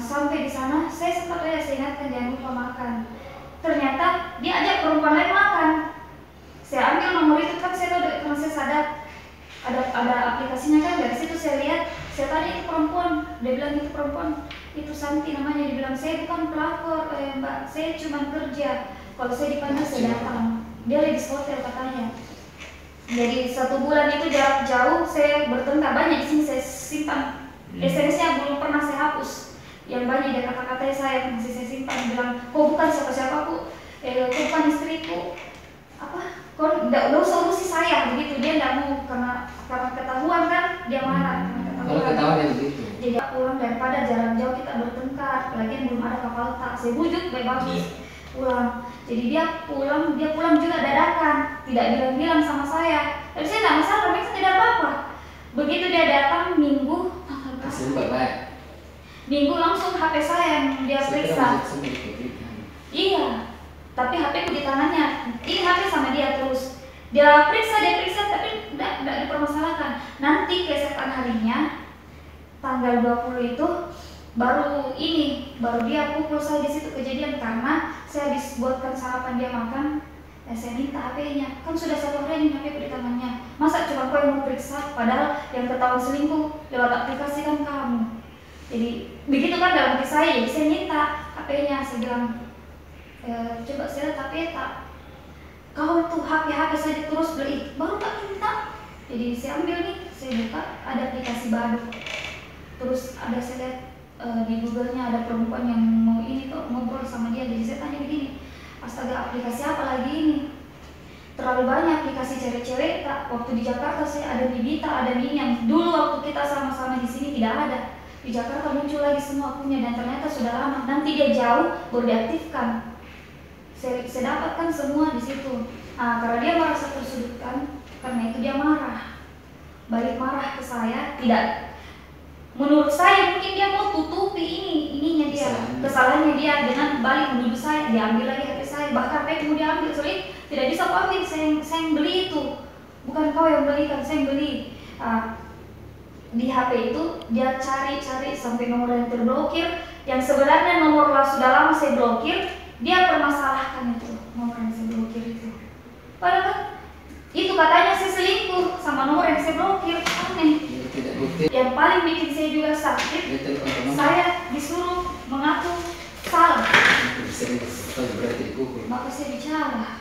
Sampai di sana saya sempat saya ingatkan jangan lupa makan. Ternyata dia ajak perempuan lain makan. Saya ambil nomor itu kan saya tahu karena saya sadar ada aplikasinya kan, dari situ saya lihat, saya tanya itu perempuan, dia bilang itu perempuan, itu Santi namanya, dia bilang saya bukan pelakor, mbak, saya cuma kerja, kalau saya dipanggil saya datang. Dia lagi di hotel katanya. Jadi 1 bulan itu jarak jauh, saya bertengkar banyak di sini, saya simpan SMS-nya belum pernah saya hapus. Yang banyak dia kata-kata saya masih saya simpan, bilang kau bukan siapa-siapa aku, kau bukan istriku, apa? Kau nggak usah urusi saya begitu. Dia nggak mau karena ketahuan kan dia marah. Kalau ketahuan ya begitu. Jadi pulang daripada jarak jauh kita bertengkar, lagian belum ada kapal tak. Saya bujuk bagus pulang. Jadi dia pulang juga dadakan, tidak bilang-bilang sama saya. Tapi saya nggak masalah, karena saya tidak apa-apa. Begitu dia datang Minggu, Minggu langsung HP saya yang dia periksa. Iya, tapi HP ku di tangannya. Ini HP sama dia terus. Dia periksa, tapi tidak dipermasalahkan. Nanti keesokan harinya, tanggal 20 itu, baru dia pukul saya di situ kejadian karena saya habis buatkan sarapan dia makan. Saya minta HP-nya, kan sudah 1 hari ini HP ku di tangannya. Masa cuma kau yang mau periksa, padahal yang ketahuan selingkuh lewat aplikasi kan kamu. Jadi begitu kan dalam hati saya, jadi saya minta HP-nya. Saya bilang, coba saya lihat HP tak. Kau tuh HP saja terus beli, baru tak minta. Jadi saya ambil nih, saya buka, ada aplikasi baru. Terus ada saya lihat di Google-nya ada perempuan yang mau ngobrol sama dia. Jadi saya tanya begini, astaga aplikasi apa lagi ini? Terlalu banyak aplikasi cewek-cewek tak. Waktu di Jakarta saya ada Bibita, ada Min yang dulu waktu kita sama-sama di sini tidak ada. Di Jakarta muncul lagi semua punya dan ternyata sudah lama. Nanti dia jauh baru diaktifkan. Saya dapatkan semua di situ. Karena dia merasa tersudutkan, karena itu dia marah. Balik marah ke saya, tidak. Menurut saya mungkin dia mau tutupi ininya dia, kesalahannya dia dengan balik menuduh saya. Dia ambil lagi HP saya, bahkan HP mau dia ambil, sorry, tidak bisa kau ambil, saya yang beli itu. Bukan kau yang belikan, saya yang beli. Di HP itu dia cari sampai nomor yang terblokir, yang sebenarnya nomor sudah lama saya blokir, dia permasalahkan itu nomor yang saya blokir itu. Padahal itu katanya saya selingkuh sama nomor yang saya blokir, aneh. Yang paling bikin saya juga sakit, saya disuruh mengaku salah. Maka saya bicara.